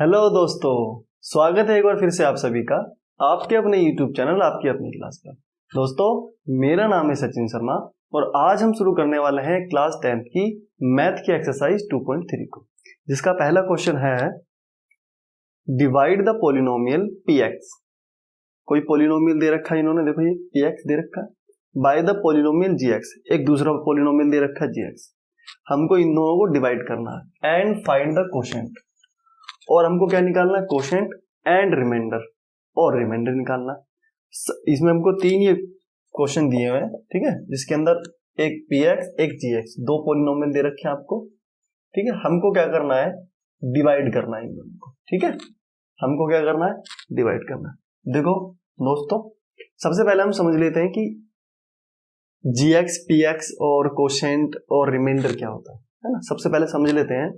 Hello दोस्तों, स्वागत है एक बार फिर से आप सभी का आपके अपने YouTube चैनल आपकी अपनी क्लास पर। दोस्तों, मेरा नाम है सचिन शर्मा और आज हम शुरू करने वाले हैं क्लास 10th की मैथ की एक्सरसाइज 2.3 को, जिसका पहला क्वेश्चन है डिवाइड द पॉलिनोमियल px। कोई पॉलिनोमियल दे रखा है इन्होंने, देखो ये px दे रखा है बाय द पॉलिनोमियल gx, एक दूसरा पॉलिनोमियल दे रखा है gx। हमको इन दोनों को डिवाइड करना है एंड फाइंड द कोशेंट, और हमको क्या निकालना है, कोशेंट एंड रिमाइंडर, और रिमाइंडर निकालना है। इसमें हमको तीन ये क्वेश्चन दिए हुए हैं, ठीक है, जिसके अंदर एक px एक gx, दो पॉलिनोमियल दे रखे हैं आपको, ठीक है। हमको क्या करना है, डिवाइड करना है इन दोनों को, ठीक है। हमको क्या करना है, डिवाइड करना है। देखो दोस्तों, सबसे पहले हम समझ लेते हैं कि gx px और कोशेंट और रिमाइंडर क्या होता है ना। सबसे पहले समझ लेते हैं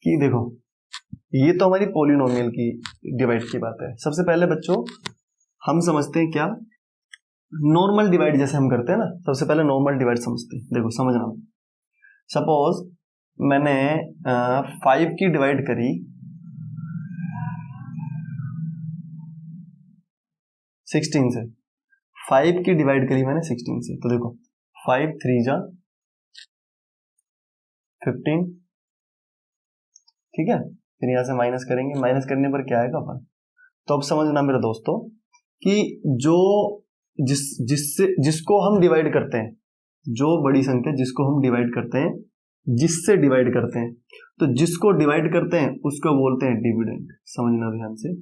कि देखो ये तो हमारी पॉलिनोमियल की डिवाइड की बात है। सबसे पहले बच्चों हम समझते हैं क्या, नॉर्मल डिवाइड जैसे हम करते हैं ना, सबसे पहले नॉर्मल डिवाइड समझते हैं। देखो समझना, सपोज मैंने 5 की डिवाइड करी 16 से, 5 की डिवाइड करी मैंने 16 से, तो देखो 5 3 जा 15, ठीक है। फिर यहां से माइनस करेंगे, माइनस करने पर क्या आएगा अपन। तो अब समझना मेरे दोस्तों कि जो जिसको हम डिवाइड करते हैं, जो बड़ी संख्या जिसको हम डिवाइड करते हैं, जिससे डिवाइड करते हैं, तो जिसको डिवाइड करते हैं उसको बोलते हैं डिविडेंड। समझना ध्यान से,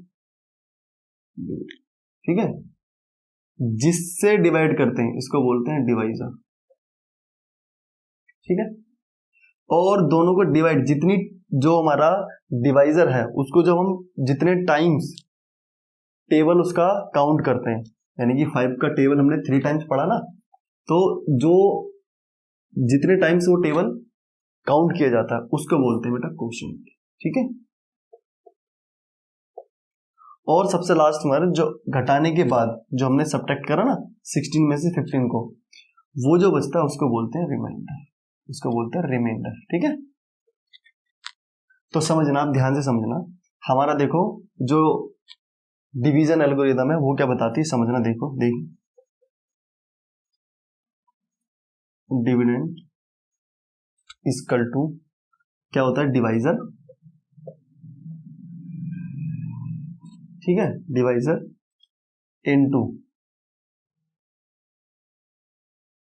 ठीक है। जिससे डिवाइड करते हैं इसको बोलते हैं डिवाइजर, ठीक है। और दोनों को डिवाइड, जितनी जो हमारा डिवाइजर है उसको जब हम जितने टाइम्स टेबल उसका काउंट करते हैं, यानी कि 5 का टेबल हमने 3 टाइम्स पढ़ा ना, तो जो जितने टाइम्स वो टेबल काउंट किया जाता है उसको बोलते हैं बेटा कोशेंट, ठीक है। और सबसे लास्ट में जो घटाने के बाद जो हमने सब्ट्रैक्ट करा ना 16 में से 15 को, वो जो बचता है उसको बोलते हैं रिमाइंडर, उसको बोलते हैं रिमाइंडर, ठीक है। तो समझना, आप ध्यान से समझना, हमारा देखो जो डिवीजन एल्गोरिथम है वो क्या बताती है, समझना। देखो डिविडेंड इक्वल टू क्या होता है, डिवाइजर, ठीक है, डिवाइजर इनटू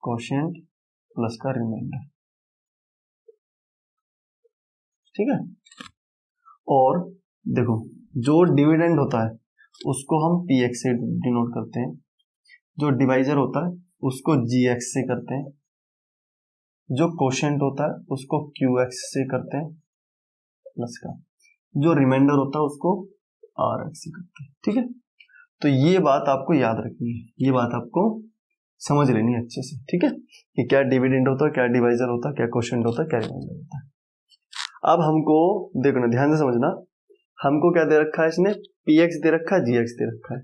कोशेंट प्लस का रिमाइंडर, ठीक है। और देखो जो डिविडेंड होता है उसको हम px से डिनोट करते हैं, जो डिवाइजर होता है उसको gx से करते हैं, जो कोशेंट होता है उसको qx से करते हैं प्लस का, जो रिमाइंडर होता है उसको rx से करते हैं, ठीक है। तो ये बात आपको याद रखनी है, ये बात आपको समझ लेनी है अच्छे से, ठीक है, कि क्या डिविडेंड होता है, क्या डिवाइजर होता है, क्या कोशेंट होता है, क्या रिमाइंडर होता है। अब हमको देखना, ध्यान से समझना, हमको क्या दे रखा है, इसने px दे रखा है, gx दे रखा है,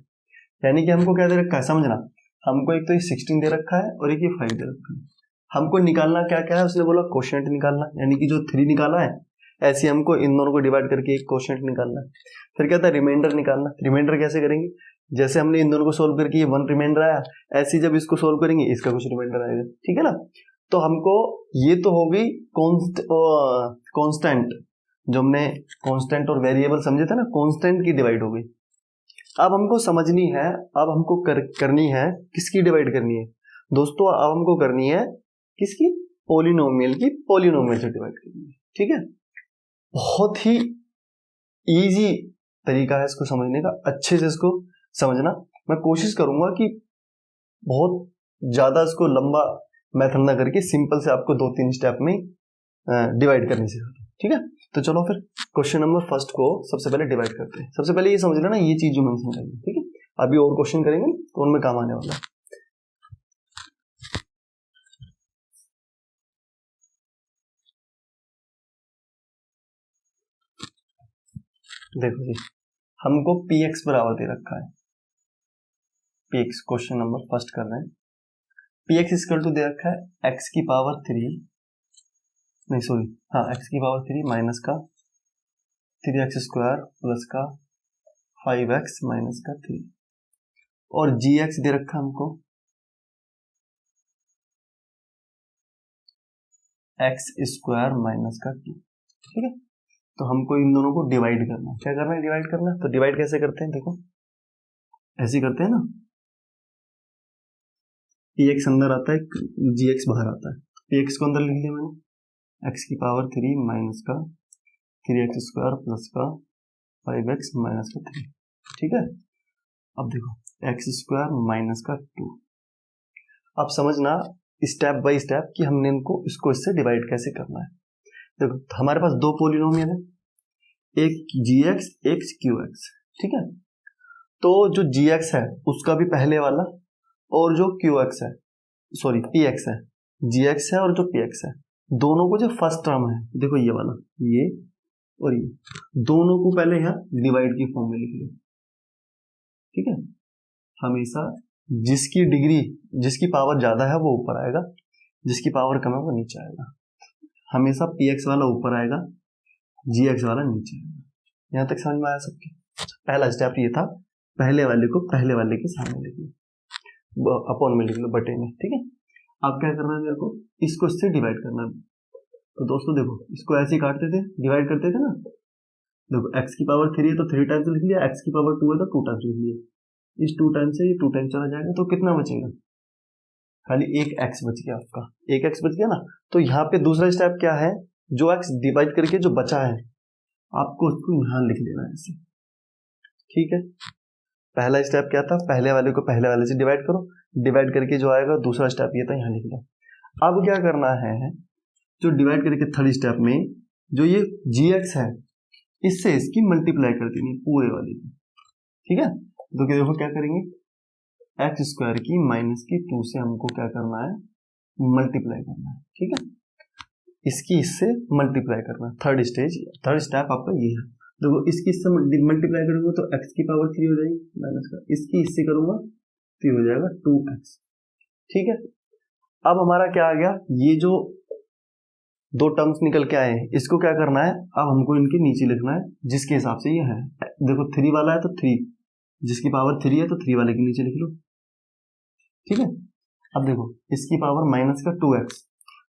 यानी कि हमको क्या दे रखा है, समझना, हमको एक तो ये 16 दे रखा है और एक ये 5 दे रखा है। हमको निकालना क्या क्या है, उसने बोला कोशेंट निकालना, यानी कि जो 3 निकाला है ऐसे हमको इन दोनों को डिवाइड करके एक कोशेंट निकालना है। फिर क्या था, रिमाइंडर निकालना। रिमाइंडर कैसे करेंगे, जैसे हमने इन दोनों को सोल्व करके ये 1 रिमाइंडर आया, ऐसे ही जब इसको सोल्व करेंगे इसका कुछ रिमाइंडर आएगा, ठीक है ना। तो हमको ये तो हो गई कांस्टेंट, जो हमने कांस्टेंट और वेरिएबल समझे थे ना, कांस्टेंट की डिवाइड हो गई। अब हमको समझनी है, अब हमको करनी है किसकी डिवाइड करनी है दोस्तों, अब हमको करनी है किसकी, पॉलिनोमियल की, पॉलिनोमियल से डिवाइड करनी है, ठीक है। बहुत ही इजी तरीका है इसको समझने का, अच्छे से इसको समझना। मैं कोशिश करूंगा कि बहुत ज्यादा इसको लंबा मेथड ना करके सिंपल से आपको 2-3 स्टेप में डिवाइड करने से, ठीक है। तो चलो फिर क्वेश्चन नंबर फर्स्ट को सबसे पहले डिवाइड करते हैं। सबसे पहले ये समझ लेना, ये चीज जो मैंने समझाई, ठीक है। अभी और क्वेश्चन करेंगे तो उनमें काम आने वाला है। देखो जी, हमको px बराबर दे रखा है, px क्वेश्चन नंबर फर्स्ट कर रहे हैं। px इक्वल टू दे रखा है x की पावर 3, नहीं सॉरी, हाँ x की पावर 3 माइनस का 3x² प्लस का 5x माइनस का 3, और gx दे रखा हमको x² माइनस का 2। ठीक है, तो हमको इन दोनों को डिवाइड करना है। क्या करना है? डिवाइड करना है। तो डिवाइड कैसे करते हैं? देखो ऐसे करते हैं ना, px अंदर आता है, gx बाहर आता है। px को अंदर लिख लिया मैंने, x की पावर 3 माइनस का 3x² प्लस का 5x माइनस का 3। ठीक है, अब देखो x² माइनस का 2। अब समझना स्टेप बाय स्टेप कि हमने इनको इसको इससे डिवाइड कैसे करना है। देखो हमारे पास दो पोलिनोमियल है, एक gx एक qx। ठीक है, तो जो gx है उसका भी पहले वाला, और जो qx है सॉरी px है, gx है और जो px है, दोनों को जो फर्स्ट टर्म है, देखो ये वाला, ये और ये, दोनों को पहले यहाँ डिवाइड की फॉर्म में लिख लो। ठीक है, हमेशा जिसकी डिग्री, जिसकी पावर ज्यादा है वो ऊपर आएगा, जिसकी पावर कम है वो नीचे आएगा। हमेशा px वाला ऊपर आएगा, gx वाला नीचे आएगा। यहाँ तक समझ में आया सबके? पहला स्टेप ये था, पहले वाले को पहले वाले के सामने लिख लो, अपॉन में लिख लो, बटे में। ठीक है, अब क्या करना है मेरे को? इसको इससे डिवाइड करना है। तो दोस्तों देखो इसको ऐसे ही काटते थे, डिवाइड करते थे ना। देखो x की पावर 3 है तो 3 टाइम्स लिख लिया, x की पावर 2 है तो 2 टाइम्स लिख लिया। इस 2 टाइम्स से ये 2 टाइम्स चला जाएगा, तो कितना बचेगा? खाली एक x बच गया आपका, एक x बच गया ना। तो यहाँ पे दूसरा स्टेप क्या है? जो x डिवाइड करके जो बचा है आपको उसको यहाँ लिख लेना है ऐसे। ठीक है, पहला स्टेप क्या था? पहले वाले को पहले वाले से डिवाइड करो, डिवाइड करके जो आएगा दूसरा स्टेप ये था, यहाँ लिख लो। अब क्या करना है, जो डिवाइड करके थर्ड स्टेप में जो ये gx है इससे इसकी मल्टीप्लाई कर देनी पूरे वाले की। ठीक है, तो देखो क्या करेंगे, x² की माइनस की 2 से हमको क्या करना है? मल्टीप्लाई करना है। ठीक है, इसकी इससे मल्टीप्लाई करना है। थर्ड स्टेप आपका ये है। देखो इसकी इससे मल्टीप्लाई करूंगा तो x की पावर 3 हो जाएगी माइनस का, इसकी इससे करूंगा तो हो जाएगा 2x। ठीक है, अब हमारा क्या आ गया? ये जो दो टर्म्स निकल के आए हैं इसको क्या करना है? अब हमको इनके नीचे लिखना है जिसके हिसाब से ये है। देखो 3 वाला है तो 3, जिसकी पावर 3 है तो 3 वाले के नीचे लिख लो। ठीक है, अब देखो इसकी पावर माइनस का 2x,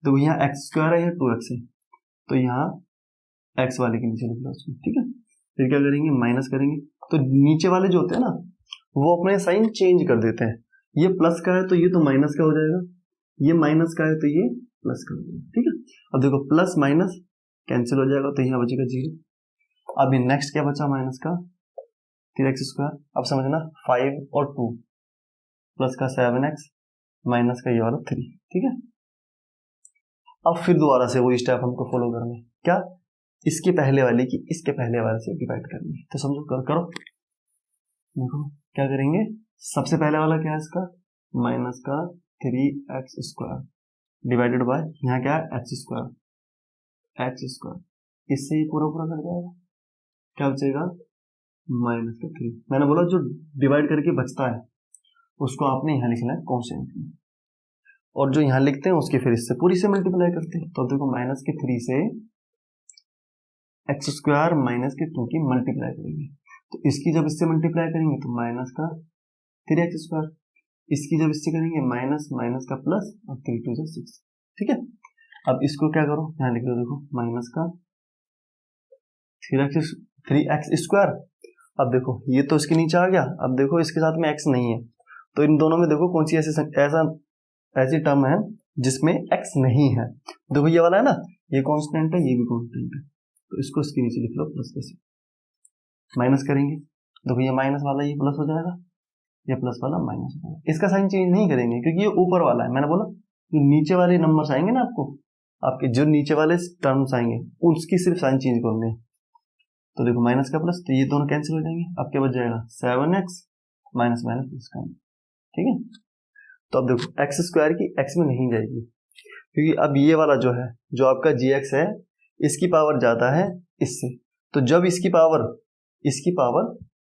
देखो यहाँ x² है, यहाँ 2x है, तो यहाँ x वाले के नीचे लिख लो उसको। ठीक है, फिर क्या करेंगे? माइनस करेंगे, तो नीचे वाले जो होते हैं ना वो अपने साइन चेंज कर देते हैं। ये प्लस का है तो ये तो माइनस का हो जाएगा, ये माइनस का है तो ये प्लस का हो जाएगा। ठीक है, अब देखो प्लस माइनस कैंसिल हो जाएगा तो यहाँ बचेगा 0। अभी नेक्स्ट क्या बचा? माइनस का 3x²। अब समझना 5 और 2 प्लस का 7x माइनस का ये वाला 3। ठीक है, अब फिर दोबारा से वही स्टेप हमको फॉलो करना है। क्या? इसके पहले वाले की इसके पहले वाले से डिवाइड करनी है। तो समझो करो। देखो क्या करेंगे? सबसे पहले वाला क्या है इसका? माइनस का 3x² डिवाइडेड बाय यहाँ क्या है? x²। इससे ये पूरा पूरा कट जाएगा, क्या बचेगा? माइनस का 3। मैंने बोला जो डिवाइड करके बचता है उसको आपने यहाँ लिखना है कॉन्स्टेंट में, और जो यहाँ लिखते हैं उसके फिर इससे पूरी से मल्टीप्लाई करते हैं। तो देखो माइनस के 3 से x² माइनस के 2 की मल्टीप्लाई करेंगे, तो इसकी जब इससे मल्टीप्लाई करेंगे तो माइनस का 3x², इसकी जब इससे करेंगे माइनस माइनस का प्लस और 3 2 6। ठीक है, अब इसको क्या करो? यहाँ लिख दो, देखो माइनस का 3x²। अब देखो ये तो इसके नीचे आ गया, अब देखो इसके साथ में x नहीं है, तो इन दोनों में देखो कौन सी ऐसी टर्म है जिसमें x नहीं है। देखो ये वाला है ना, ये कांस्टेंट है, ये भी कांस्टेंट है, तो इसको इसके नीचे लिख लो प्लस का। माइनस करेंगे, देखो ये माइनस वाला ये प्लस हो जाएगा, ये प्लस वाला माइनस हो जाएगा। इसका साइन चेंज नहीं करेंगे क्योंकि ये ऊपर वाला है। मैंने बोला जो नीचे वाले नंबर्स आएंगे ना आपको, आपके जो नीचे वाले टर्म्स आएंगे उसकी सिर्फ साइन चेंज करने। तो देखो माइनस का प्लस, तो ये दोनों कैंसिल हो जाएंगे, अब क्या बच जाएगा? 7x माइनस माइनस प्लस का। ठीक है, तो अब देखो x² की x में नहीं जाएगी क्योंकि अब ये वाला जो है, जो आपका gx है, इसकी पावर ज्यादा है इससे, तो जब इसकी पावर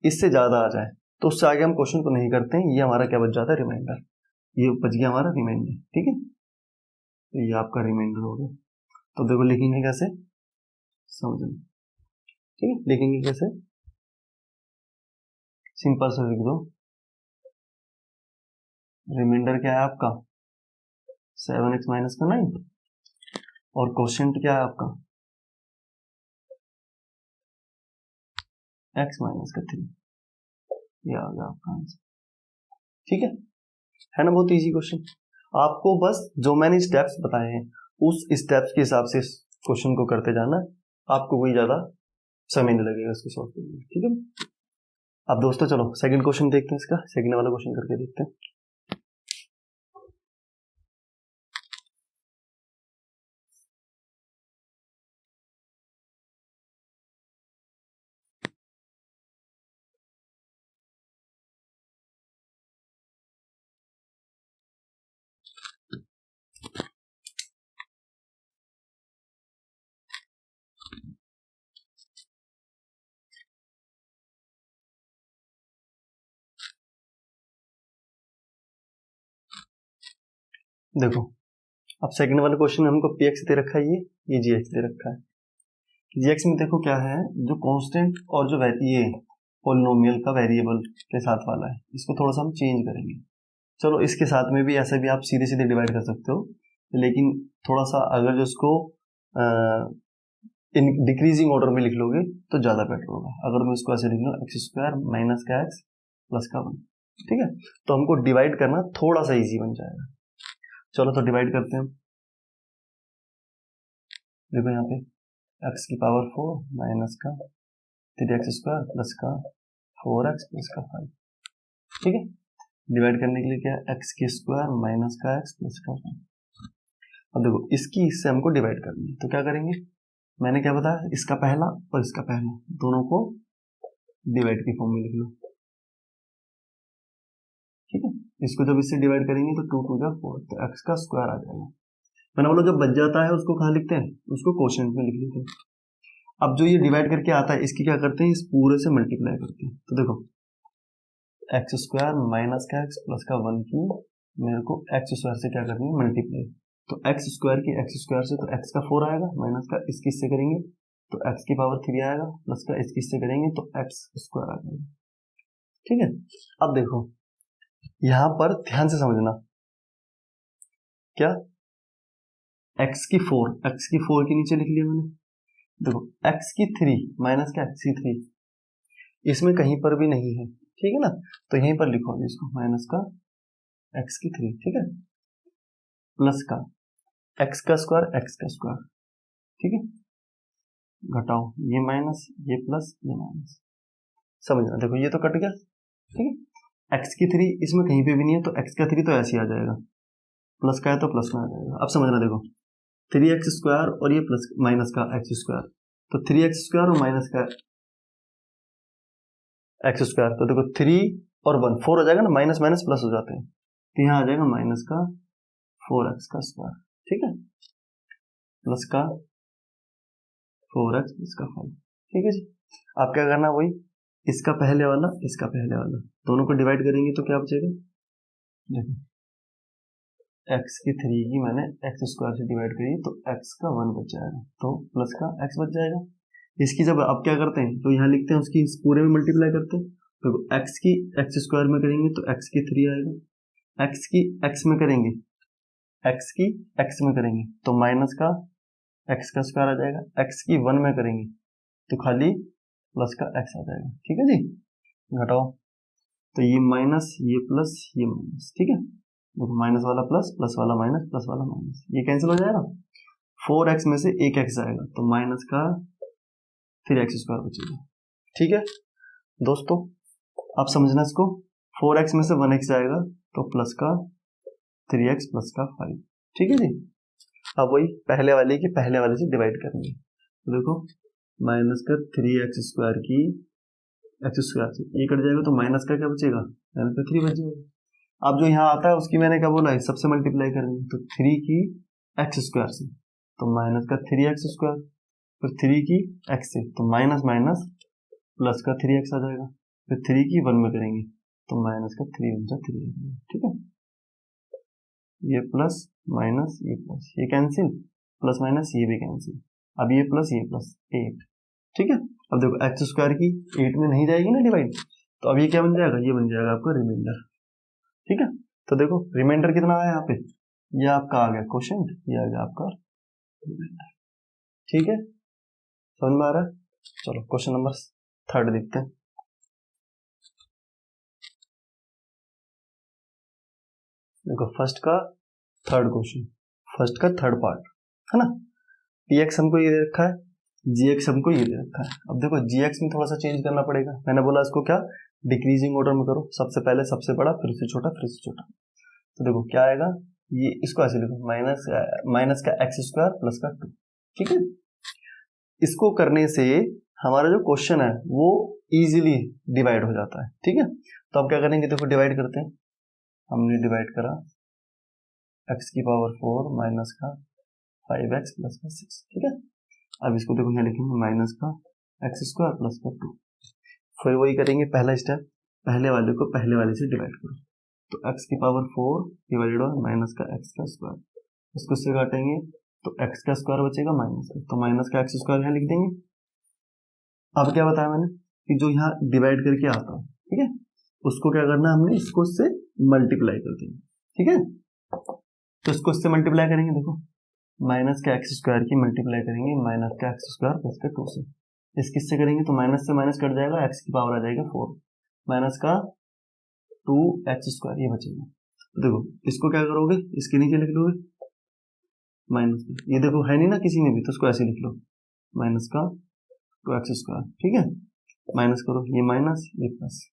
इससे ज्यादा आ जाए तो उससे आगे हम क्वेश्चन को नहीं करते हैं। ये हमारा क्या बच जाता है? रिमाइंडर। ये बच गया हमारा रिमाइंडर। ठीक है, तो ये आपका रिमाइंडर हो गया। तो देखो लिखेंगे कैसे, समझ ठीक है, लिखेंगे कैसे, सिंपल से लिख दो, रिमाइंडर क्या है आपका 7x माइनस का 9 और क्वोशिएंट क्या है आपका x माइनस का 3, ये आ गया आपका आंसर। ठीक है ना, बहुत इजी क्वेश्चन। आपको बस जो मैंने स्टेप्स बताए हैं उस स्टेप्स के हिसाब से क्वेश्चन को करते जाना, आपको कोई ज्यादा समय नहीं लगेगा इसको सॉल्व करने में। ठीक है, अब दोस्तों चलो सेकंड क्वेश्चन देखते हैं, इसका सेकंड वाला क्वेश्चन करके देखते हैं। देखो अब सेकंड वाला क्वेश्चन में हमको px दे रखा है, ये gx दे रखा है। gx में देखो क्या है, जो कांस्टेंट और जो ये पॉलिनोमियल का वेरिएबल के साथ वाला है, इसको थोड़ा सा हम चेंज करेंगे। चलो इसके साथ में भी ऐसे भी आप सीधे सीधे डिवाइड कर सकते हो, लेकिन थोड़ा सा अगर जो इसको इन डिक्रीजिंग ऑर्डर में लिख लोगे तो ज्यादा बेटर होगा। अगर मैं इसको ऐसे लिख लूँ एक्स स्क्वायर माइनस का एक्स प्लस का 1, ठीक है, तो हमको डिवाइड करना थोड़ा सा इजी बन जाएगा। चलो तो डिवाइड करते हैं। देखो यहाँ पे x की पावर 4 माइनस का 3x स्क्वायर प्लस का 4x प्लस का 5, ठीक है। डिवाइड करने के लिए क्या है, x की स्क्वायर माइनस का x प्लस का 5। अब देखो इसकी इससे हमको डिवाइड करनी है, तो क्या करेंगे, मैंने क्या बताया, इसका पहला और इसका पहला दोनों को डिवाइड की फॉर्म में लिख लो, ठीक है। इसको जब इससे डिवाइड करेंगे तो 2 टू 4, तो x का स्क्वायर आ जाएगा। मैंने बोला जब बच जाता है उसको कहाँ लिखते हैं, उसको क्वोशिएंट में लिख लेते हैं। अब जो ये डिवाइड करके आता है इसकी क्या करते हैं, इस पूरे से मल्टीप्लाई करते हैं। तो देखो एक्स स्क्वायर माइनस का एक्स प्लस का 1 की मेरे को एक्स स्क्वायर से क्या करनी है, मल्टीप्लाई। तो एक्स स्क्वायर की एक्स स्क्वायर से तो एक्स का 4 आएगा, माइनस का इसकी इससे करेंगे तो एक्स की पावर 3 आएगा, प्लस का इसकी इससे करेंगे तो एक्स स्क्वायर आ जाएगा, ठीक है। अब देखो यहां पर ध्यान से समझना, क्या x की 4 के नीचे लिख लिया मैंने। देखो x की 3 माइनस का x की 3 इसमें कहीं पर भी नहीं है, ठीक है ना, तो यहीं पर लिखो इसको माइनस का x की 3, ठीक है, प्लस का x का स्क्वायर, ठीक है, घटाओ ये माइनस ये प्लस ये माइनस, समझना। देखो ये तो कट गया, ठीक है। x की 3 इसमें कहीं पे भी नहीं है तो x का 3 तो ऐसे ही आ जाएगा, प्लस का है तो प्लस में आ जाएगा। अब समझना, देखो 3x स्क्वायर और ये प्लस माइनस का x स्क्वायर, तो 3x स्क्वायर और माइनस का x स्क्वायर, तो देखो 3 और 1 4 हो जाएगा ना, माइनस माइनस प्लस हो जाते हैं, तो यहाँ आ जाएगा माइनस का 4x का स्क्वायर, ठीक है, प्लस का 4x प्लस का 5, ठीक है जी। आप क्या करना, वही इसका पहले वाला इसका पहले वाला दोनों को डिवाइड करेंगे तो क्या बचेगा, देखो x की 3 की मैंने x स्क्वायर से डिवाइड करी तो x का 1 बच जाएगा, तो प्लस का x बच जाएगा। इसकी जब आप क्या करते हैं तो यहाँ लिखते हैं उसकी पूरे में मल्टीप्लाई करते हैं, तो x की x स्क्वायर में करेंगे तो x की 3 आएगा, x की x में करेंगे x की x में करेंगे तो माइनस का x का स्क्वायर आ जाएगा, x की 1 में करेंगे तो खाली प्लस का x आ जाएगा, ठीक है जी। घटाओ तो ये माइनस ये प्लस ये माइनस, ठीक है, देखो माइनस वाला प्लस, प्लस वाला माइनस, प्लस वाला माइनस, ये कैंसिल हो जाएगा, 4x में से एक x आएगा तो माइनस का 3x स्क्वायर बचेगा, ठीक है दोस्तों। आप समझना इसको, 4x में से 1x आएगा तो प्लस का 3x प्लस का 5, ठीक है जी। अब वही पहले वाले की पहले वाले से डिवाइड करेंगे, तो देखो माइनस का 3x स्क्वायर की x स्क्वायर से ये कट जाएगा तो माइनस का क्या बचेगा, माइनस का 3 बच जाएगा। अब जो यहाँ आता है उसकी मैंने क्या बोला है, सबसे मल्टीप्लाई करेंगे तो 3 की x स्क्वायर से तो माइनस का 3x स्क्वायर, फिर 3 की x से तो माइनस माइनस प्लस का 3x आ जाएगा, फिर 3 की 1 में करेंगे तो माइनस का 3 बचा 3, ठीक है। ये प्लस माइनस ये प्लस ये कैंसिल, प्लस माइनस ये भी कैंसिल, अब ये प्लस 8, ठीक है। अब देखो एक्स स्क्वायर की 8 में नहीं जाएगी ना डिवाइड, तो अब ये क्या बन जाएगा, ये बन जाएगा आपका रिमाइंडर। ठीक है, तो देखो रिमाइंडर कितना आया यहाँ पे, ये आपका आ गया क्वोशिएंट, ये आ गया आपका रिमाइंडर। ठीक है, समझ में आ रहा है। चलो क्वेश्चन नंबर 3 देखते हैं। देखो फर्स्ट का थर्ड क्वेश्चन, फर्स्ट का थर्ड पार्ट है ना। पी एक्स हमको ये दे रखा है, जी एक्स हमको ये दे रखा है। अब देखो जी एक्स में थोड़ा सा चेंज करना पड़ेगा, मैंने बोला इसको क्या डिक्रीजिंग ऑर्डर में करो, सबसे पहले सबसे बड़ा फिर से छोटा फिर से छोटा। तो देखो क्या आएगा, ये इसको ऐसे लिखो माइनस का एक्स स्क्वायर प्लस का 2। ठीक है, इसको करने से हमारा जो क्वेश्चन है वो इजीली डिवाइड हो जाता है। ठीक है, तो अब क्या करेंगे, देखो डिवाइड करते हैं। हमने डिवाइड करा x की पावर 4 माइनस का 5x प्लस का 6। ठीक है, अब इसको देखो यहाँ लिखेंगे माइनस का एक्स स्क्वायर प्लस का 2। फिर वही करेंगे, पहला स्टेप, पहले वाले को पहले वाले से डिवाइड करो, तो x की पावर 4 डिवाइडेड बाय माइनस का x का स्क्वायर, इसको से काटेंगे तो x का स्क्वायर बचेगा माइनस का, तो माइनस का x स्क्वायर यहाँ लिख देंगे। अब क्या बताया मैंने कि जो यहाँ डिवाइड करके आता है, ठीक है, उसको क्या करना है, हमने इसको से मल्टीप्लाई कर देंगे। ठीक है, तो इसको इससे मल्टीप्लाई करेंगे, देखो माइनस का एक्स स्क्वायर की मल्टीप्लाई करेंगे माइनस का एक्स स्क्वायर प्लस का 2 से, इस किससे करेंगे तो माइनस से माइनस कट जाएगा, एक्स की पावर आ जाएगा 4 माइनस का 2 एक्स स्क्वायर, ये बचेगा। तो देखो इसको क्या करोगे, इसके नीचे लिख लोगे माइनस का, ये देखो है नहीं ना किसी में भी, तो इसको ऐसे लिख लो माइनस का 2 एक्स स्क्वायर। ठीक है, माइनस करो, ये माइनस ये प्लस,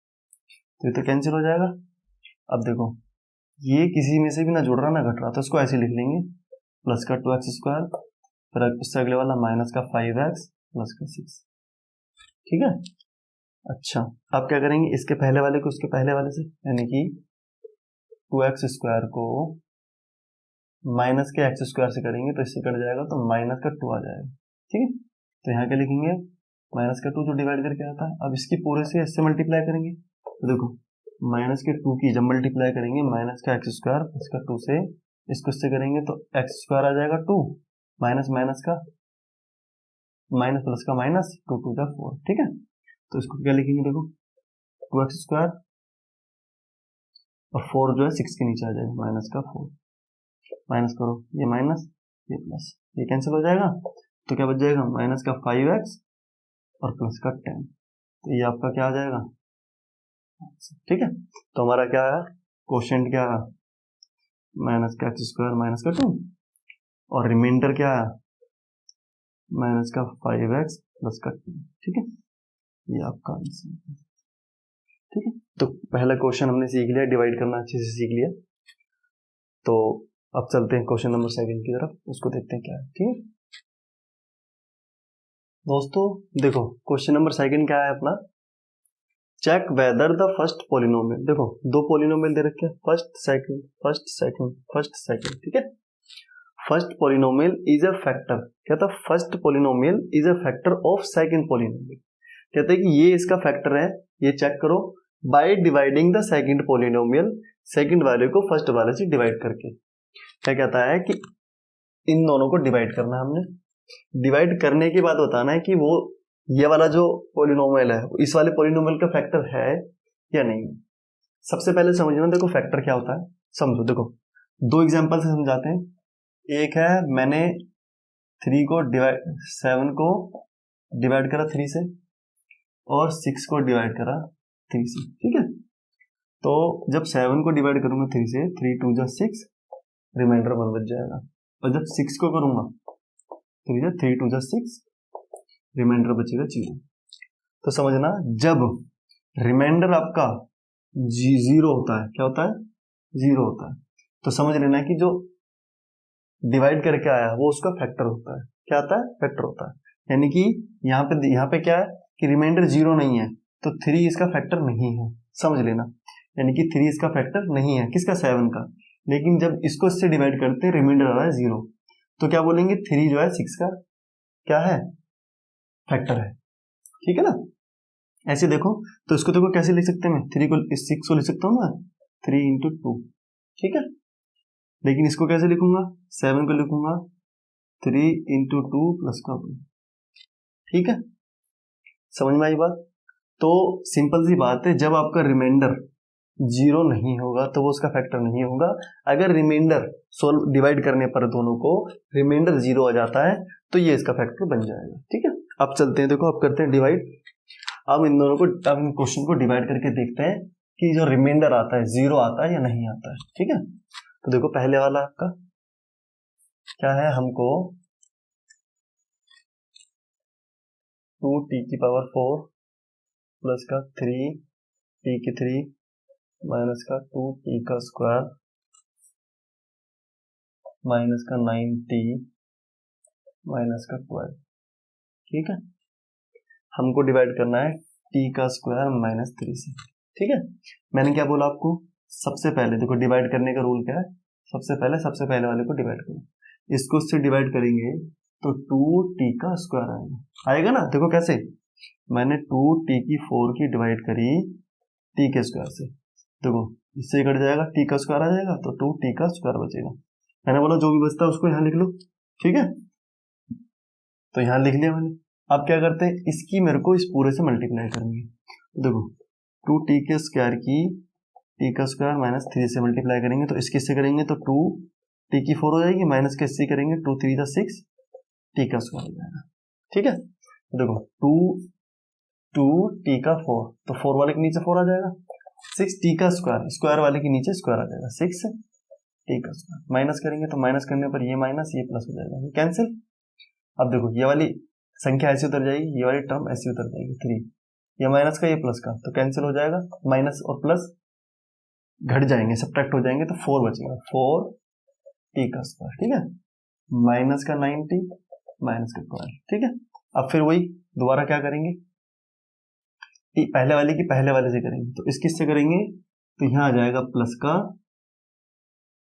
तो ये तो कैंसिल हो जाएगा। अब देखो ये किसी में से भी ना जुड़ रहा ना घट रहा, तो इसको ऐसे लिख लेंगे प्लस का 2 एक्स स्क्वायर, फिर इससे अगले वाला माइनस का 5x प्लस का 6। ठीक है, अच्छा अब क्या करेंगे, इसके पहले वाले को उसके पहले वाले से, यानी कि 2x स्क्वायर को माइनस के एक्स स्क्वायर से करेंगे तो इससे कट जाएगा, तो माइनस का 2 आ जाएगा। ठीक है, तो यहाँ क्या लिखेंगे माइनस का 2 जो डिवाइड करके आता है। अब इसकी पूरे से इससे मल्टीप्लाई करेंगे, तो देखो माइनस के 2 की जब मल्टीप्लाई करेंगे माइनस का एक्स स्क्वायर प्लस का 2 से, इसको इससे करेंगे तो एक्स स्क्वायर आ जाएगा 2 माइनस माइनस का माइनस प्लस का माइनस 2 टू द 4। ठीक है, तो इसको क्या लिखेंगे, देखो 2x स्क्वायर और 4 जो है 6 के नीचे आ जाएगा माइनस का 4, माइनस करो ये माइनस ये प्लस, ये कैंसिल हो जाएगा, तो क्या बच जाएगा माइनस का 5x और प्लस का 10, तो ये आपका क्या आ जाएगा। ठीक है, तो हमारा क्या है क्वोशिएंट क्या है, माइनस का एक्स स्क्वायर माइनस का 2, और रिमाइंडर क्या है माइनस का 5x प्लस का 10। ठीक है, ये आपका आंसर। ठीक है, तो पहला क्वेश्चन हमने सीख लिया, डिवाइड करना अच्छे से सीख लिया। तो अब चलते हैं क्वेश्चन नंबर 7 की तरफ, उसको देखते हैं क्या है। ठीक है दोस्तों, देखो क्वेश्चन नंबर 2 क्या है अपना, check whether the first polynomial. देखो दो पॉलिनोमियल दे रखे हैं, first second first second first second. ठीक है, first polynomial is a factor, कहता है first polynomial is a factor of second polynomial, कहते हैं कि ये इसका फैक्टर है, ये चेक करो by dividing the second polynomial, second वाले को फर्स्ट वाले से डिवाइड करके। क्या कहता है कि इन दोनों को डिवाइड करना है हमने, डिवाइड करने के बाद बताना है कि वो ये वाला जो पॉलिनोमियल है इस वाले पॉलिनोमियल का फैक्टर है या नहीं। सबसे पहले समझना, देखो फैक्टर क्या होता है समझो। देखो दो एग्जांपल से समझाते हैं। एक है मैंने 7 को डिवाइड करा 3 से और 6 को डिवाइड करा 3 से। ठीक है, तो जब 7 को डिवाइड करूंगा 3 से, 3 2 जा 6, रिमाइंडर 1 बच जाएगा। और जब 6 को करूंगा 3 2 जा 6, रिमाइंडर बचेगा 0। तो समझना जब रिमाइंडर आपका 0 होता है, क्या होता है 0 होता है, तो समझ लेना है कि जो डिवाइड करके आया वो उसका फैक्टर होता है। क्या आता है फैक्टर होता है, यानी कि यहाँ पे क्या है कि रिमाइंडर 0 नहीं है तो 3 इसका फैक्टर नहीं है, समझ लेना। यानी कि 3 इसका फैक्टर नहीं है, किसका 7 का। लेकिन जब इसको इससे डिवाइड करते हैं रिमाइंडर आ रहा है 0, तो क्या बोलेंगे 3 जो है 6 का क्या है फैक्टर है। ठीक है ना, ऐसे देखो तो इसको देखो कैसे लिख सकते हैं, मैं 3 को 6 को लिख सकता हूँ ना 3 इंटू 2। ठीक है, लेकिन इसको कैसे लिखूंगा 7 को लिखूंगा 3 इंटू 2 प्लस का 2। ठीक है, समझ में आई बात? तो सिंपल सी बात है, जब आपका रिमाइंडर जीरो नहीं होगा तो वो उसका फैक्टर नहीं होगा। अगर रिमाइंडर सोल्व डिवाइड करने पर दोनों को रिमाइंडर जीरो आ जाता है तो ये इसका फैक्टर बन जाएगा। ठीक है, अब चलते हैं, देखो अब करते हैं डिवाइड। अब इन दोनों को, अब इन क्वेश्चन को डिवाइड करके देखते हैं कि जो रिमाइंडर आता है जीरो आता है या नहीं आता है। ठीक है, तो देखो पहले वाला आपका क्या है, हमको 2t⁴ प्लस का 3t³ माइनस का 2t² माइनस का 9t माइनस का 12। ठीक है, हमको डिवाइड करना है t² माइनस 3 से। ठीक है, मैंने क्या बोला आपको, सबसे पहले देखो डिवाइड करने का रूल क्या है, सबसे पहले वाले को डिवाइड करो। इसको इससे डिवाइड करेंगे तो 2t² आएगा ना। देखो कैसे, मैंने 2t⁴ की डिवाइड करी t² से, देखो इससे कट जाएगा, t² आ जाएगा तो 2t² बचेगा। मैंने बोला जो भी बचता है उसको यहाँ लिख लो। ठीक है, तो यहाँ लिख लिया मैंने। अब क्या करते हैं, इसकी मेरे को इस पूरे से मल्टीप्लाई करेंगे। देखो 2t² की t² माइनस 3 से मल्टीप्लाई करेंगे तो इसके से करेंगे तो 2t⁴ हो जाएगी, माइनस के इससे करेंगे 2 3 जा 6 t² हो जाएगा। ठीक है, देखो 2t⁴ तो 4 वाले के नीचे 4 आ जाएगा, 6t² स्क्वायर वाले के नीचे स्क्वायर आ जाएगा, 6t² माइनस करेंगे तो माइनस करने पर ये माइनस ये प्लस हो जाएगा, कैंसिल। अब देखो ये वाली संख्या ऐसी उतर जाएगी, ये वाली टर्म ऐसी उतर जाएगी 3, ये माइनस का ये प्लस का तो कैंसिल हो जाएगा, माइनस और प्लस घट जाएंगे, सब्ट्रैक्ट हो जाएंगे तो 4 बचेगा, 4t²। ठीक है, माइनस का 9t माइनस का 12। ठीक है, अब फिर वही दोबारा क्या करेंगे, पहले वाले की पहले वाले से करेंगे तो इस किससे करेंगे तो यहाँ आ जाएगा प्लस का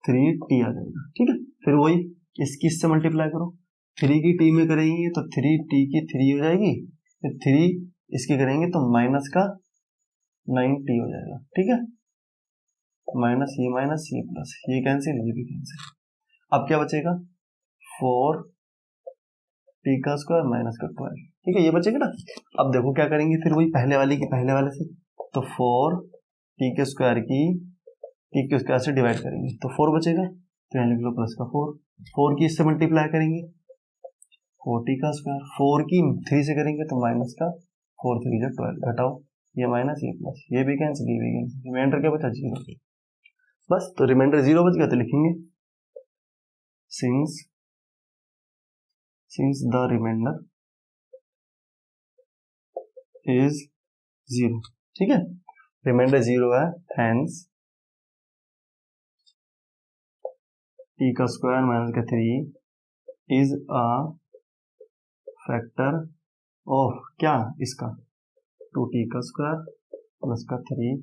3t आ जाएगा। ठीक है, फिर वही इस किस से मल्टीप्लाई करो, 3 की t में करेंगे तो 3t की 3 हो जाएगी, फिर 3 इसकी करेंगे तो माइनस का 9t हो जाएगा। ठीक है, माइनस ये प्लस ये कैंसिल, ये भी कैंसिल। अब क्या बचेगा 4t² माइनस का 12। ठीक है, ये बचेगा ना। अब देखो क्या करेंगे, फिर वही पहले वाले की पहले वाले से, तो 4t² की t² से डिवाइड करेंगे तो 4 बचेगा, तो यहाँ लिख लो प्लस का 4 की इससे मल्टीप्लाई करेंगे 4t², 4 की 3 से करेंगे तो माइनस का 4 3 जा 12, घटाओ ये माइनस ये प्लस, ये भी कैंसिल, ये भी कैंसिल, रिमाइंडर क्या बचा 0। बस, तो रिमाइंडर 0 बच गया तो लिखेंगे सिंस द रिमाइंडर इज 0। ठीक है, रिमाइंडर 0 है, हेंस t² माइनस का 3 इज अ फैक्टर ऑफ क्या, इसका 2t² प्लस का 2t⁴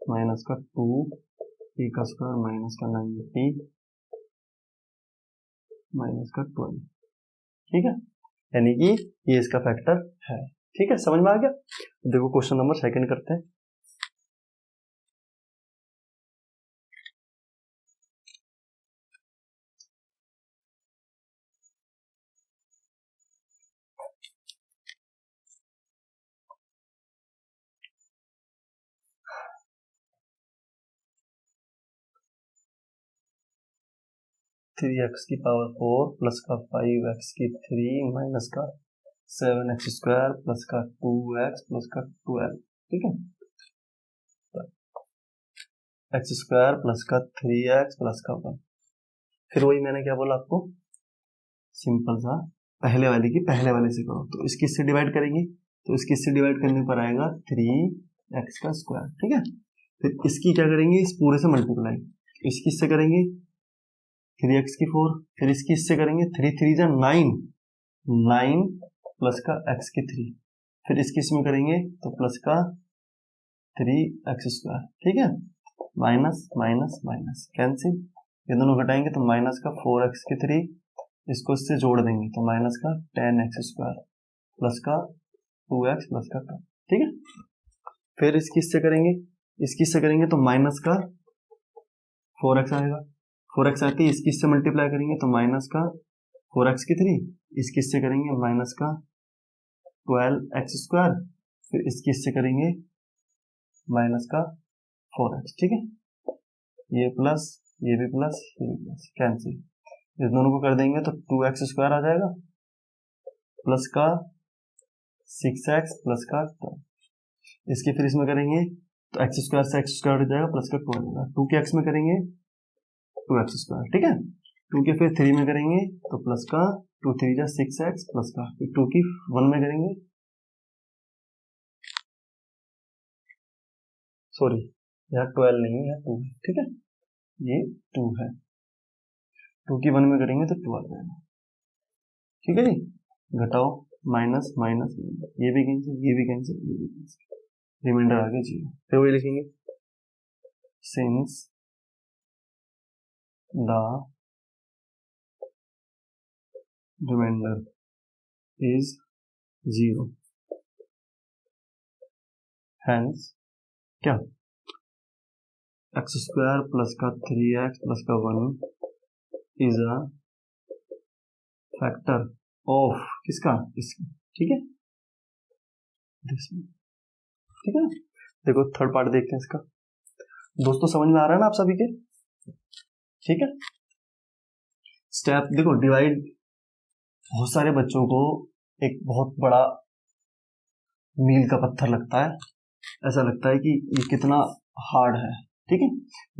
माइनस का 2t² माइनस का 9t माइनस का 12। ठीक है, यानी कि ये इसका फैक्टर है। ठीक है, समझ में आ गया। देखो क्वेश्चन नंबर 2 करते हैं। थ्री एक्स की पावर 4 प्लस का 5x³ माइनस का 7x² प्लस का 2x प्लस का 12। ठीक है, x² प्लस का 3x प्लस का 1। फिर वही मैंने क्या बोला आपको, सिंपल सा पहले वाले की पहले वाले से करो, तो इसकी से डिवाइड करेंगे तो इसकी से डिवाइड करने पर आएगा 3x²। ठीक है, फिर इसकी क्या करेंगे, इस पूरे से मल्टीप्लाई, इसकी से करेंगे 3x⁴, फिर इसकी इससे करेंगे 3 3 जा 9 प्लस का x⁴, फिर इसकी इसमें करेंगे तो प्लस का 3x²। ठीक है, माइनस माइनस माइनस कैंसिल, ये दोनों घटाएंगे तो माइनस का 4x⁴, इसको इससे जोड़ देंगे तो माइनस का 10x² प्लस का 2x प्लस का 2। ठीक है, फिर इसकी इससे करेंगे तो माइनस का 4x आएगा, 4x आती है, इसकी इससे मल्टीप्लाई करेंगे तो माइनस का 4x की 3, इसकी इससे करेंगे माइनस का 12x², फिर इसकी इससे करेंगे माइनस का 4x। ठीक है, ये प्लस, ये भी प्लस, ये भी प्लस, कैंसिल। इस दोनों को कर देंगे तो 2x² आ जाएगा, प्लस का 6x प्लस का 12। इसके फिर इसमें करेंगे तो x² से x² हो जाएगा, प्लस का 2 आ जाएगा। 2 के x में करेंगे 2x²। ठीक है, 2 के फिर 3 में करेंगे तो प्लस का 2 3 जा 6x प्लस का, फिर 2 की 1 में करेंगे, सॉरी यहाँ 12 नहीं है, यहाँ 2 है। ठीक है, ये 2 है, 2 की 1 में करेंगे तो 2 आ जाएगा। ठीक है जी, घटाओ, माइनस माइनस, ये भी कैंसिल, ये भी कैंसिल, ये भी कैंसिल, रिमाइंडर आ गया 0। फिर वही लिखेंगे, since the remainder is 0, hence क्या, x² प्लस का 3x प्लस का 1 इज अ फैक्टर ऑफ किसका, इसका। ठीक है, ठीक है, देखो थर्ड पार्ट देखते हैं इसका। दोस्तों समझ में आ रहा है ना आप सभी के? ठीक है, स्टेप देखो, डिवाइड बहुत सारे बच्चों को एक बहुत बड़ा मील का पत्थर लगता है, ऐसा लगता है कि ये कितना हार्ड है। ठीक है,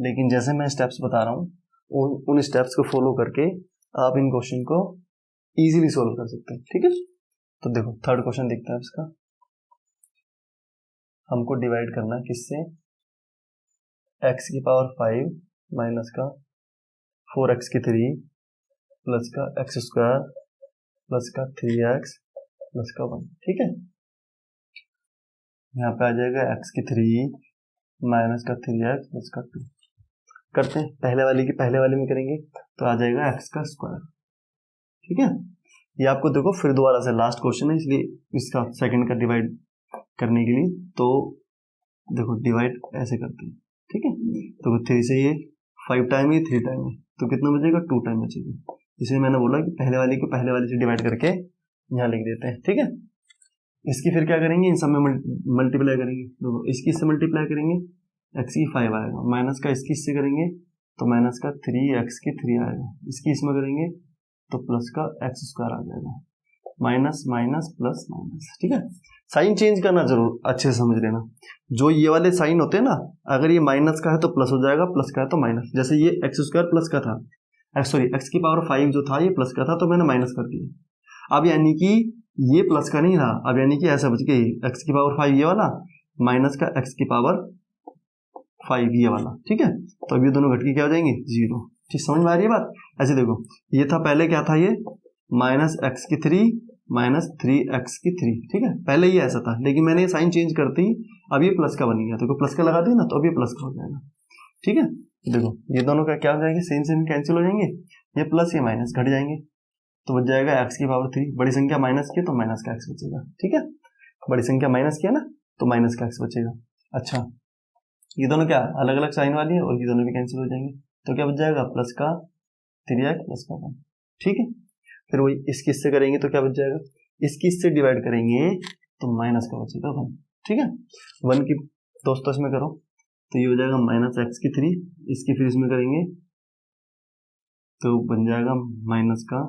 लेकिन जैसे मैं स्टेप्स बता रहा हूँ उन स्टेप्स को फॉलो करके आप इन क्वेश्चन को इजीली सॉल्व कर सकते हैं। ठीक है, तो देखो थर्ड क्वेश्चन देखते हैं इसका। हमको डिवाइड करना है किससे, x की पावर 5 माइनस का 4x की 3 प्लस का x² प्लस का 3x प्लस का 1। ठीक है, यहाँ पे आ जाएगा x की 3 माइनस का 3x प्लस का 2। करते हैं, पहले वाले की पहले वाले में करेंगे तो आ जाएगा x का स्क्वायर। ठीक है, ये आपको देखो फिर दोबारा से लास्ट क्वेश्चन है, इसलिए इसका सेकंड का डिवाइड करने के लिए तो देखो डिवाइड ऐसे करते हैं। ठीक है, तो 3 से ये 5 टाइम, ये 3 टाइम है, तो कितना बचेगा, 2 टाइम बचेगा। इसलिए मैंने बोला कि पहले वाले को पहले वाले से डिवाइड करके यहाँ लिख देते हैं। ठीक है, इसकी फिर क्या करेंगे, इन सब में मल्टीप्लाई करेंगे। देखो इसकी इससे मल्टीप्लाई करेंगे, x की 5 आएगा, माइनस का इसकी इससे करेंगे तो माइनस का 3x की 3 आएगा, इसकी इसमें करेंगे तो प्लस का x² आ जाएगा, माइनस माइनस प्लस माइनस। ठीक है, साइन चेंज करना जरूर अच्छे से समझ लेना। जो ये वाले साइन होते हैं ना, अगर ये माइनस का है तो प्लस हो जाएगा, प्लस का है तो माइनस। जैसे ये x² प्लस का था, सॉरी x की पावर 5 जो था ये प्लस का था, तो मैंने माइनस कर दिया। अब यानी कि ये प्लस का नहीं रहा, अब यानी कि ऐसा बच गई x की पावर 5 ये वाला माइनस का x की पावर 5 ये वाला। ठीक है, तो अब ये दोनों घट के क्या हो जाएंगे, 0। ठीक, समझ में आ रही है बात? ऐसे देखो, ये था पहले क्या था, ये माइनस x की 3 माइनस 3x की 3। ठीक है, पहले ये ऐसा था, लेकिन मैंने ये साइन चेंज करती, अब ये प्लस का बन गया, तो प्लस का लगा दिया ना, तो अब ये प्लस का हो जाएगा। ठीक है, देखो ये दोनों का क्या हो जाएंगे, सेम सेम कैंसिल हो जाएंगे, ये प्लस ये माइनस घट जाएंगे, तो बच जाएगा x की पावर 3। बड़ी संख्या माइनस की तो माइनस का x बचेगा। ठीक है, बड़ी संख्या माइनस की है ना, तो माइनस का x बचेगा। अच्छा, ये दोनों क्या अलग अलग साइन वाली है और ये दोनों भी कैंसिल हो जाएंगे, तो क्या बच जाएगा, प्लस का 3x प्लस का 1। ठीक है, फिर वही इसकी इससे करेंगे तो क्या बच जाएगा, इसकी इससे डिवाइड करेंगे तो माइनस का बचेगा 1। ठीक है, 1 की दोस्तों इसमें करो तो ये हो जाएगा माइनस x की 3, इसकी फिर इसमें करेंगे तो बन जाएगा माइनस का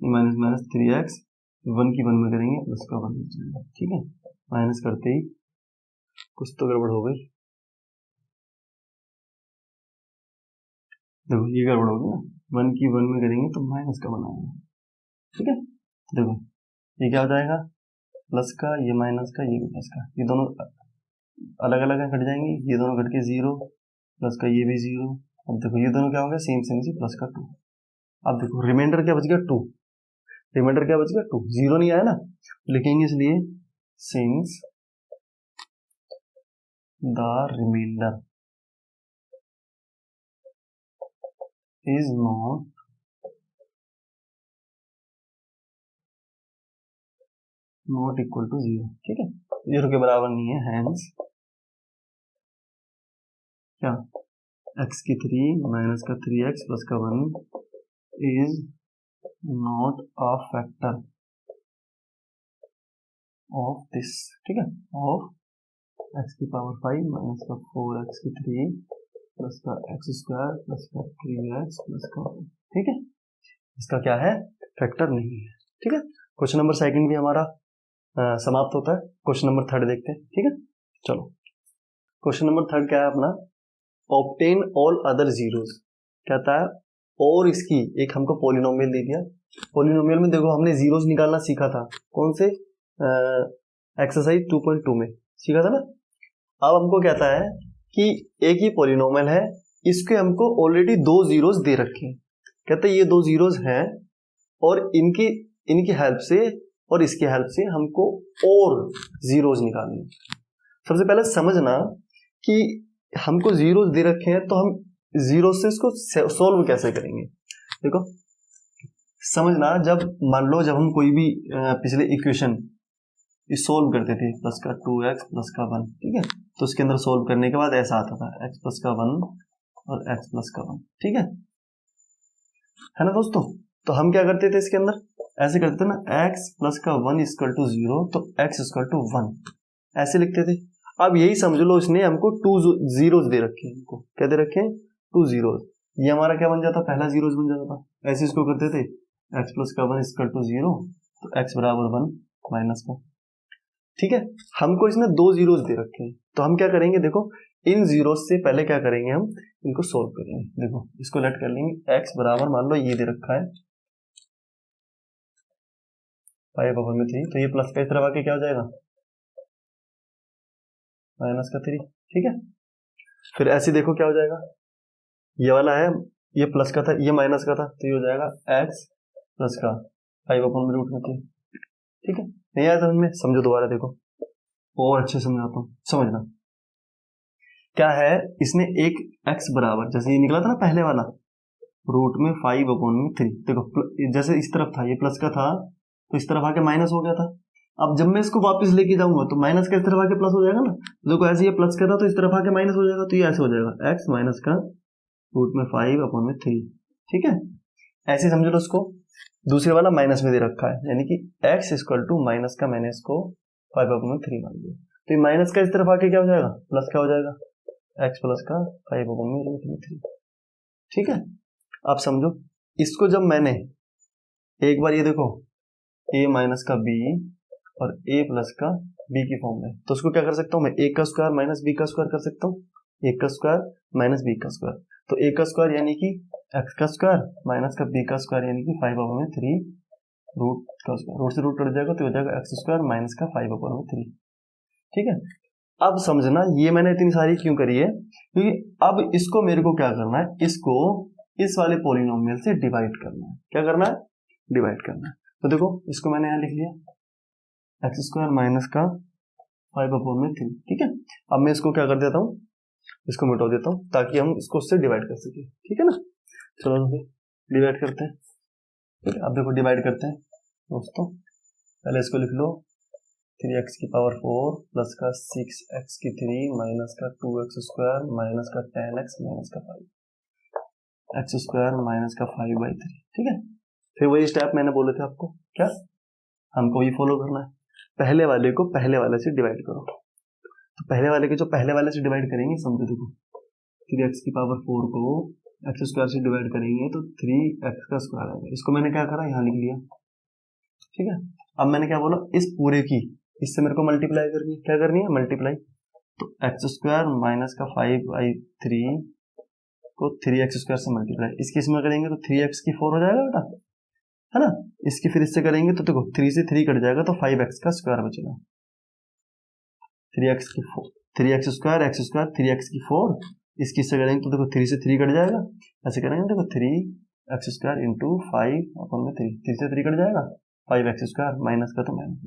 माइनस माइनस 3x, 1 की 1 में करेंगे प्लस का 1 बच जाएगा। ठीक है, माइनस करते ही कुछ तो गड़बड़ हो गई, देखो ये गड़बड़ हो गई ना, 1 की 1 में करेंगे तो माइनस का 1 आएगा। ठीक है, देखो ये क्या हो जाएगा, प्लस का, ये माइनस का, ये भी प्लस का, ये दोनों अलग अलग घट जाएंगे, ये दोनों घट के 0, प्लस का ये भी 0। अब देखो ये दोनों क्या हो गया, सेम सेम सी, प्लस का 2। अब देखो रिमाइंडर क्या बच गया, 2। रिमाइंडर क्या बच गया, 2। 0 नहीं आया ना, लिखेंगे इसलिए since the remainder is not equal to 0। ठीक है, 0 के बराबर नहीं है, हैंस क्या, x की 3 माइनस का 3x प्लस का 1 is not a factor of this, ठीक है, ऑफ एक्स की पावर 5 माइनस का 4x की 3 प्लस का एक्स स्क्वायर प्लस का 3x प्लस का 1, ठीक है, इसका क्या है, फैक्टर नहीं है, ठीक है। क्वेश्चन नंबर सेकंड भी हमारा समाप्त होता है। क्वेश्चन नंबर थर्ड देखते हैं, ठीक है। चलो क्वेश्चन नंबर थर्ड क्या है अपना, ऑब्टेन ऑल अदर जीरोस, कहता है और इसकी एक हमको पॉलिनोमियल दे दिया। पॉलिनोमियल में देखो हमने जीरोस निकालना सीखा था, कौन से, एक्सरसाइज 2.2 में सीखा था ना। अब हमको कहता है कि एक ही पॉलिनोमियल है, इसके हमको ऑलरेडी 2 जीरोस दे रखे हैं, कहते हैं ये 2 जीरोस हैं और इनकी हेल्प से और इसकी हेल्प से हमको और जीरोस निकालने। सबसे पहले समझना कि हमको जीरोस दे रखे हैं तो हम जीरोस से इसको सॉल्व कैसे करेंगे। देखो समझना, जब मान लो जब हम कोई भी पिछले इक्वेशन सोल्व करते थे, प्लस का 2x प्लस का 1, ठीक है, तो उसके अंदर सोल्व करने के बाद ऐसा आता था x प्लस का 1 और x प्लस का 1, ठीक है ना दोस्तों। तो हम क्या करते थे इसके अंदर, ऐसे करते थे ना, x प्लस का 1 इक्वल टू 0 तो x इक्वल टू 1 ऐसे लिखते थे। अब यही समझ लो इसने हमको 2 जीरोस दे रखे हैं, हमको क्या दे रखे हैं, 2 जीरोस, ये हमारा क्या बन जाता, पहला जीरोस बन जाता था। ऐसे इसको करते थे, x प्लस का 1 इक्वल टू 0 तो x बराबर 1 माइनस का, ठीक है। हमको इसने 2 जीरोस दे रखे हैं तो हम क्या करेंगे, देखो इन जीरोस से पहले क्या करेंगे, हम इनको सोल्व करेंगे। देखो इसको लेट कर लेंगे, x बराबर मान लो ये दे रखा है 5/3, तो ये प्लस का इस तरफ आके क्या हो जाएगा, माइनस का 3, ठीक है। फिर ऐसे देखो क्या हो जाएगा, ये वाला है, ये प्लस का था, ये माइनस का था, तो ये हो जाएगा x प्लस का 5/3, ठीक है। नहीं आया समझ में, समझो दोबारा, देखो और अच्छे समझाता हूँ, समझना क्या है, इसने एक x बराबर, जैसे ये निकला था ना पहले वाला, रूट में 5/3, देखो जैसे इस तरफ था, ये प्लस का था तो इस तरफ आके माइनस हो गया था। अब जब मैं इसको वापस लेके जाऊंगा तो माइनस का इस तरफ आके प्लस हो जाएगा ना, देखो ऐसे ये प्लस का था तो इस तरफ आके माइनस हो जाएगा, तो ये ऐसे हो जाएगा x माइनस का रूट में 5/3, ठीक है। ऐसे समझ लो इसको, दूसरे वाला माइनस में दे रखा है, यानी कि x इक्वल टू माइनस का मैंने इसको 5/3 मान लिया, तो ये माइनस का इस तरफ आके क्या हो जाएगा, प्लस का हो जाएगा, x प्लस का 5/3, ठीक है। अब समझो इसको, जब मैंने एक बार ये देखो a माइनस का b और a प्लस का b की फॉर्म में, तो उसको क्या कर सकता हूँ मैं, a का स्क्वायर माइनस b का स्क्वायर कर सकता हूँ, a का स्क्वायर माइनस b का स्क्वायर, तो a का स्क्वायर यानी कि x का स्क्वायर माइनस का b का स्क्वायर यानी कि 5/3 रूट का स्क्वायर, रूट से रूट कट जाएगा तो हो जाएगा x स्क्वायर माइनस का 5/3, ठीक है। अब समझना ये मैंने इतनी सारी क्यों करी है, क्योंकि अब इसको मेरे को क्या करना है, इसको इस वाले पॉलिनोमियल से डिवाइड करना है। क्या करना है, डिवाइड करना है। तो देखो इसको मैंने यहाँ लिख लिया, एक्स स्क्वायर माइनस का 5/3, ठीक है। अब मैं इसको क्या कर देता हूँ, इसको मिटा देता हूँ ताकि हम इसको उससे डिवाइड कर सके, ठीक है ना। चलो डिवाइड करते हैं, ठीक है। अब देखो डिवाइड करते हैं दोस्तों, पहले इसको लिख लो, 3x की पावर 4 प्लस का 6x की 3 माइनस का 2x स्क्वायर माइनस का 10x माइनस का 5, एक्स स्क्वायर माइनस का 5/3, ठीक है। फिर वही स्टेप मैंने बोले थे आपको, क्या हमको ये फॉलो करना है, पहले वाले को पहले वाले से डिवाइड करो। तो पहले वाले के जो पहले वाले से डिवाइड करेंगे, समझो देखो 3x की पावर 4 को एक्स स्क्वायर से डिवाइड करेंगे तो 3x का स्क्वायर आएगा, इसको मैंने क्या करा, यहाँ लिख लिया, ठीक है। अब मैंने क्या बोला, इस पूरे की इससे मेरे को मल्टीप्लाई करनी है, क्या करनी है, मल्टीप्लाई, तो एक्स स्क्वायर माइनस का 5/3 को 3x स्क्वायर से मल्टीप्लाई, इसकी इसमें करेंगे तो 3x की 4 हो जाएगा बेटा, है ना। इसकी फिर इससे करेंगे तो देखो 3 से 3 कट जाएगा तो 5x का स्क्वायर बचेगा, 3x की 4, 3x square x square 3x की 4, इसकी इससे करेंगे तो देखो 3 से 3 कट जाएगा, ऐसे करेंगे देखो 3x स्क्वायर इंटू 5/3, 3 से 3 कट जाएगा, 5x स्क्वायर माइनस का तो माइनस।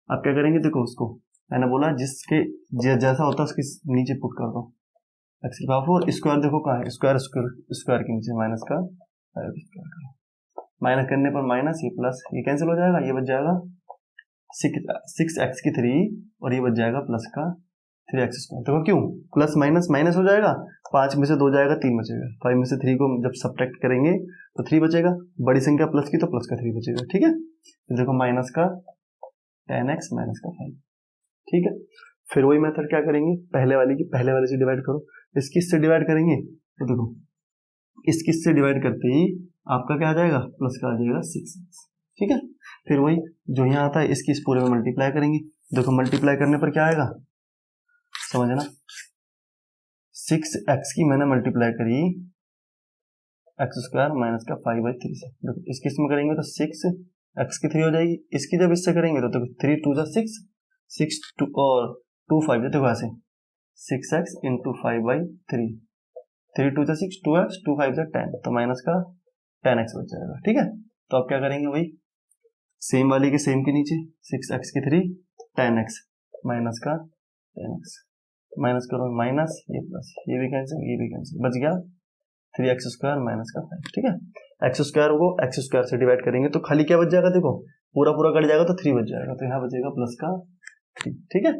अब क्या करेंगे, देखो उसको मैंने बोला जिसके जैसा होता है उसके नीचे पुट कर दो, एक्स की पावर 4 स्क्वायर देखो कहाँ है, स्क्वायर स्क्वायर के नीचे माइनस का 5 स्क्वायर, माइनस करने पर माइनस, ये प्लस, ये कैंसिल हो जाएगा, ये बच जाएगा 6x की 3 और ये बच जाएगा प्लस का 3x स्क्वायर। देखो क्यों, प्लस माइनस माइनस हो जाएगा, 5 में से 2 जाएगा 3 बचेगा, 5 में से 3 को जब सब्ट्रैक्ट करेंगे तो 3 बचेगा, बड़ी संख्या प्लस की तो प्लस का 3 बचेगा। ठीक है, तो देखो माइनस का 10x माइनस का 5। ठीक है, फिर वही मेथड क्या करेंगे, पहले वाले की पहले वाले से डिवाइड करो, इसकी इससे डिवाइड करेंगे तो देखो इसकी इससे डिवाइड करते ही आपका क्या आ जाएगा, प्लस का आ जाएगा 6x। ठीक है, फिर वही जो यहाँ आता है इसकी इस पूरे में मल्टीप्लाई करेंगे, देखो मल्टीप्लाई करने पर क्या आएगा, समझना, 6x की मैंने मल्टीप्लाई करी एक्स स्क्वायर माइनस का 5/3 से, देखो इसकी इसमें करेंगे तो 6x की 3 हो जाएगी, इसकी जब इससे करेंगे तो देखो 3 2 जा 6, 6 2 और 2 5, देखो ऐसे 6x इंटू 5/3, 3 2 जा 6, 2x 2 5 जा 10, तो माइनस का 10x बच जाएगा। ठीक है, तो अब क्या करेंगे भाई, सेम वाली के सेम के नीचे 6x की 3 10x माइनस का 10x, माइनस करो माइनस, ये प्लस, ये भी कैंसिल, ये भी कैंसिल, बच गया 3x स्क्वायर माइनस का 5। ठीक है, एक्स स्क्वायर को एक्स स्क्वायर से डिवाइड करेंगे तो खाली क्या बच जाएगा, देखो पूरा पूरा कट जाएगा तो 3 बच जाएगा, तो यहाँ बचेगा प्लस का 3। ठीक है,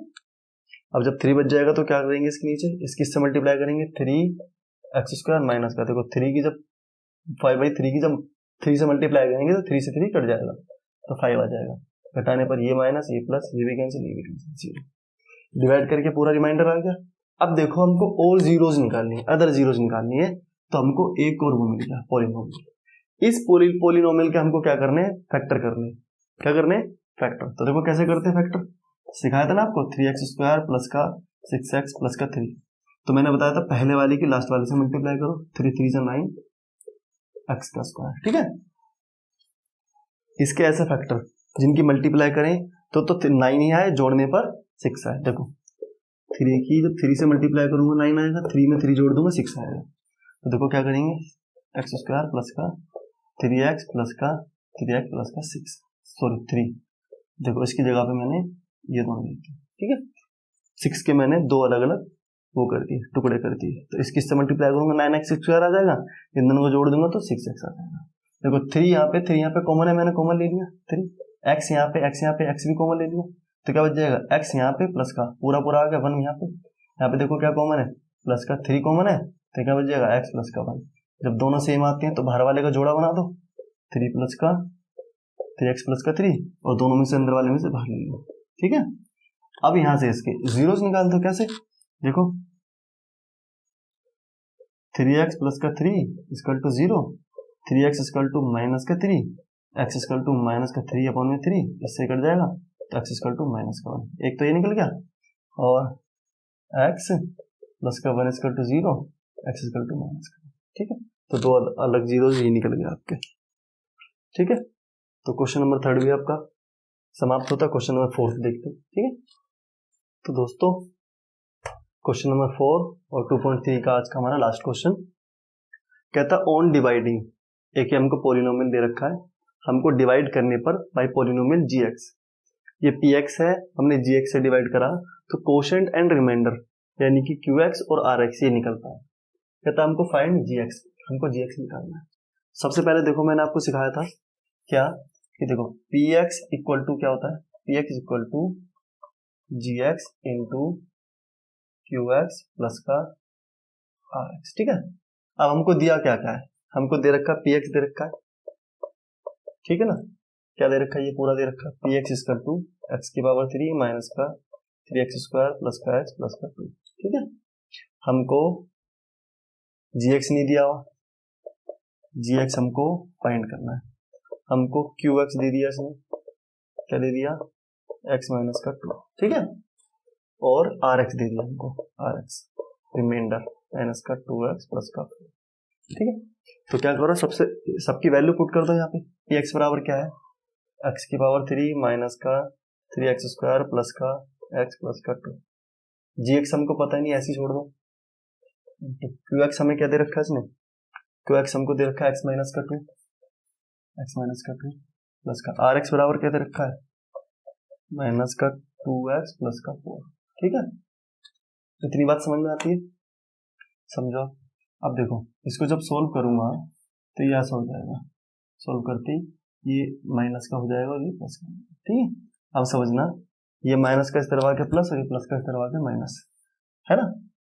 अब जब 3 बच जाएगा तो क्या करेंगे, इसके नीचे इसकी इससे मल्टीप्लाई करेंगे 3x स्क्वायर माइनस का, देखो 3 की जब 5/3 की जब 3 से मल्टीप्लाई करेंगे तो 3 से 3 कट जाएगा तो 5 आ जाएगा, घटाने पर ये माइनस, ये प्लस, ये भी कैंसिल, ये भी कैंसिल, 0 डिवाइड करके पूरा रिमाइंडर आ गया। अब देखो हमको और जीरोज निकालनी है, अदर जीरोज निकालनी है, तो हमको एक और वो मिल गया पॉलिनोमियल। इस पॉलिनोमियल के हमको क्या करने हैं, फैक्टर करने, क्या करने, फैक्टर। तो देखो कैसे करते हैं फैक्टर, सिखाया था ना आपको, 3x स्क्वायर प्लस का 6x प्लस का 3, तो मैंने बताया था पहले वाले की लास्ट वाले से मल्टीप्लाई करो, 3 3 जा 9 x का स्क्वायर। ठीक है, इसके ऐसे फैक्टर जिनकी मल्टीप्लाई करें तो 9 ही आए, जोड़ने पर 6 आए, देखो 3 की जब 3 से मल्टीप्लाई करूंगा 9 आएगा, 3 में 3 जोड़ दूंगा 6 आएगा, तो देखो क्या करेंगे, एक्स स्क्वायर प्लस का 3x प्लस का 3x प्लस का 6, सॉरी 3, देखो इसकी जगह पे मैंने ये दोनों लिख दिए। ठीक है, 6 के मैंने दो अलग अलग वो कर दिए, टुकड़े कर दिए, तो इसकी इससे मल्टीप्लाई करूंगा 9x स्क्वायर आ जाएगा, इन दोनों को जोड़ दूंगा तो 6x आ जाएगा। देखो 3 यहाँ पे कॉमन है, मैंने कॉमन ले लिया 3, x यहाँ पे x भी कॉमन ले लिया, तो क्या बच जाएगा, x यहाँ पे प्लस का पूरा पूरा आ गया 1 यहाँ पे देखो क्या कॉमन है, प्लस का 3 कॉमन है, तो क्या बच जाएगा x प्लस का 1। जब दोनों सेम आते हैं तो बाहर वाले का जोड़ा बना दो, 3 प्लस का 3x प्लस का 3, और दोनों में से अंदर वाले में से बाहर ले लो। ठीक है, अब यहां से इसके जीरोस निकाल दो, कैसे, देखो 3x प्लस का 3 equal to 0, 3x equal to minus का 3, x इक्वल टू माइनस का 3 अपॉन में 3, इससे कट जाएगा तो x इक्वल टू माइनस का 1, एक तो ये निकल गया, और x प्लस का 1 equal to 0, x equal to minus का। ठीक है, तो दो अलग जीरोस ही निकल गए आपके। ठीक है, तो क्वेश्चन नंबर 3 भी आपका समाप्त होता है, क्वेश्चन नंबर 4 देखते हैं। ठीक है, तो दोस्तों क्वेश्चन नंबर 4 और 2.3 का आज का हमारा लास्ट क्वेश्चन कहता है ऑन डिवाइडिंग, एक हमको पॉलिनोमियल दे रखा है, हमको डिवाइड करने पर बाय पॉलिनोमियल gx, ये px है, हमने gx से डिवाइड करा तो कोशेंट एंड रिमाइंडर यानी कि qx और rx ये निकलता है। कहता है हमको फाइंड gx, हमको gx निकालना है। सबसे पहले देखो मैंने आपको सिखाया था क्या कि देखो px इक्वल टू क्या होता है, px equal to gx into qx plus का rx। ठीक है, अब हमको दिया क्या क्या है, हमको दे रखा px दे रखा है, ठीक है ना, क्या दे रखा है, ये पूरा दे रखा है, px इक्वल टू x की पावर 3 माइनस का 3x स्क्वायर प्लस का x प्लस का 2। ठीक है, हमको gx नहीं दिया हुआ, gx हमको फाइंड करना है, हमको qx दे दिया इसने, क्या दे दिया, x माइनस का 2। ठीक है, और rx दे दिया हमको, rx रिमाइंडर माइनस का 2x प्लस का 4। ठीक है, तो क्या करो, सबकी वैल्यू पुट कर दो यहाँ पे, px बराबर क्या है, x की पावर 3 माइनस का 3x स्क्वायर प्लस का x प्लस का 2, gx हमको पता ही नहीं, ऐसे ही छोड़ दो, qx हमें क्या दे रखा है इसने, qx हमको दे रखा है x माइनस का 2, x माइनस का 2 प्लस का rx बराबर क्या दे रखा है, माइनस का 2x प्लस का 4। ठीक है, इतनी बात समझ में आती है, समझो। अब देखो इसको जब सोल्व करूंगा तो ये ऐसा हो जाएगा, सोल्व करते ये माइनस का हो जाएगा और ये प्लस का। ठीक है, अब समझना, ये माइनस का इस तरह के प्लस और ये प्लस का इस तरह के माइनस है ना,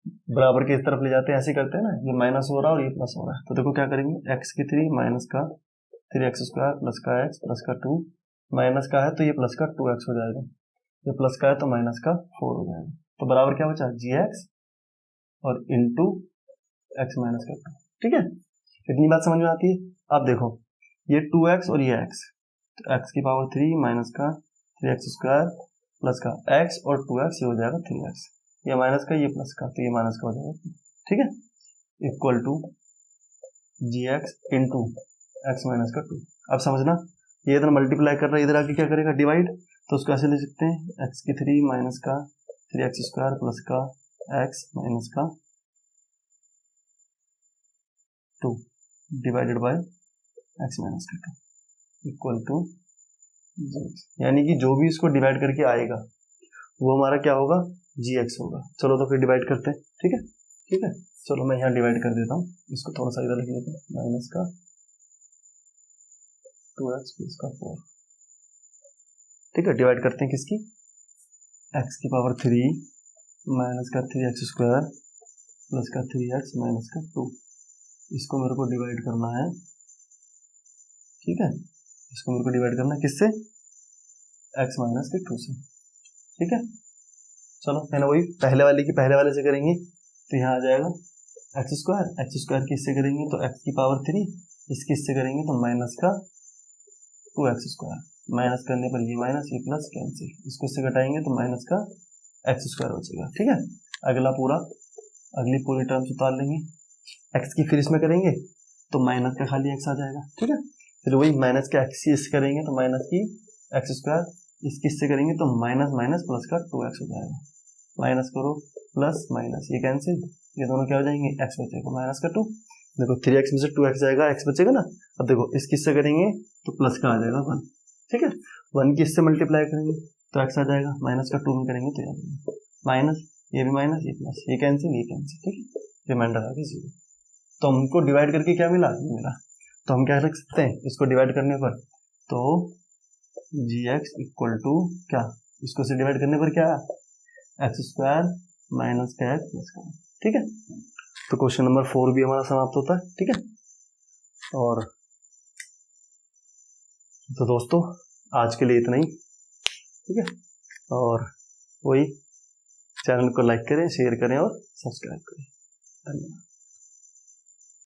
बराबर के इस तरफ ले जाते हैं, ऐसे करते हैं ना, ये माइनस हो रहा है और ये प्लस हो रहा है, तो देखो क्या करेंगे, एक्स की 3 माइनस का 3x² प्लस का x प्लस का 2, माइनस का है तो ये प्लस का 2x हो जाएगा, ये प्लस का है तो माइनस का 4 हो जाएगा, तो बराबर क्या बचा, gx और इंटू एक्स माइनस का 2। ठीक है, इतनी बात समझ में आती है। अब देखो ये 2x और ये x, तो x की पावर 3 माइनस का 3x² प्लस का x और 2x, ये हो जाएगा 3x, ये माइनस का ये प्लस का, तो ये माइनस का हो जाएगा। ठीक है, equal to gx into X minus का 2। अब समझना, ये इधर मल्टीप्लाई कर रहा है, इधर आके क्या करेगा, डिवाइड, तो उसको ऐसे ले सकते हैं, x की 3 माइनस का 3x² प्लस का x माइनस का 2 डिवाइडेड बाय एक्स माइनस का 2 इक्वल टू, यानी कि जो भी इसको डिवाइड करके आएगा वो हमारा क्या होगा, gx होगा। चलो तो फिर डिवाइड करते हैं। ठीक है, ठीक है, चलो मैं यहाँ डिवाइड कर देता हूँ, इसको थोड़ा सा इधर लिख देता हूँ, माइनस का 2x प्लस का 4। ठीक है, डिवाइड करते हैं किसकी, x की पावर 3 माइनस का 3x² प्लस का 3x माइनस का 2, इसको मेरे को डिवाइड करना है। ठीक है, इसको मेरे को डिवाइड करना है किससे, x माइनस के 2 से। ठीक है, चलो मैंने वही पहले वाले की पहले वाले से करेंगे, तो यहाँ आ जाएगा x² किससे करेंगे तो x की पावर 3, इसकी इससे करेंगे तो माइनस का 2x², माइनस करने पर ये माइनस ये प्लस कैंसिल, इसको इससे घटाएंगे तो माइनस का x² बचेगा। ठीक है, अगली पूरी टर्म्स उतार लेंगे, x की फिर इसमें करेंगे तो माइनस का खाली x आ जाएगा। ठीक है, फिर वही माइनस का x इससे करेंगे तो माइनस की x², इसकी इससे करेंगे तो माइनस माइनस प्लस का 2x हो जाएगा, माइनस करो प्लस माइनस ये कैंसिल, ये दोनों क्या हो जाएंगे, x बचेगा माइनस का 2, देखो 3x में से 2x जाएगा, x बचेगा ना। अब देखो इसकी इससे करेंगे तो प्लस का आ जाएगा 1। ठीक है, 1 की इससे मल्टीप्लाई करेंगे तो x आ जाएगा, माइनस का 2 में करेंगे तो ये आ जाएगा माइनस, ये भी माइनस ये प्लस, ये कैंसिल ये कैंसिल। ठीक है, रिमाइंडर आ गया 0। तो हमको डिवाइड करके क्या मिला, मिला, तो हम क्या रख सकते हैं इसको डिवाइड करने पर, तो gx इक्वल टू क्या, इसको से डिवाइड करने पर क्या, x² माइनस का x प्लस का। ठीक है, तो क्वेश्चन नंबर 4 भी हमारा समाप्त होता है। ठीक है, और तो दोस्तों आज के लिए इतना ही। ठीक है, और वही चैनल को लाइक करें, शेयर करें और सब्सक्राइब करें। धन्यवाद।